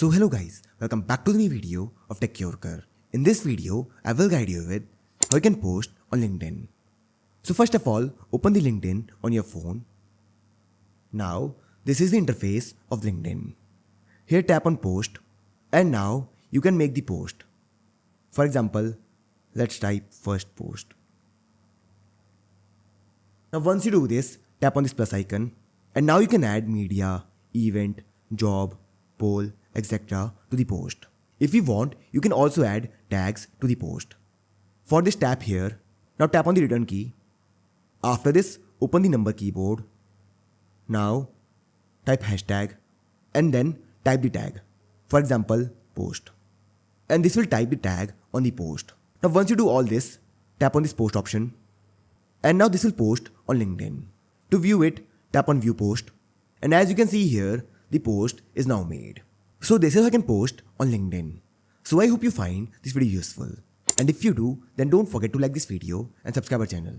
So hello guys, welcome back to the new video of Tech Yorker. In this video, I will guide you with how you can post on LinkedIn. So first of all, open the LinkedIn on your phone. Now, this is the interface of LinkedIn. Here tap on post and now you can make the post. For example, let's type first post. Now once you do this, tap on this plus icon and now you can add media, event, job, poll, etc. to the post. If you want, you can also add tags to the post. For this, tap here. Now tap on the return key. After this, open the number keyboard. Now type hashtag and then type the tag. For example, post. And this will type the tag on the post. Now once you do all this, tap on this post option. And now this will post on LinkedIn. To view it, tap on view post. And as you can see here, the post is now made. So this is how I can post on LinkedIn. So I hope you find this video useful. And if you do, then don't forget to like this video and subscribe our channel.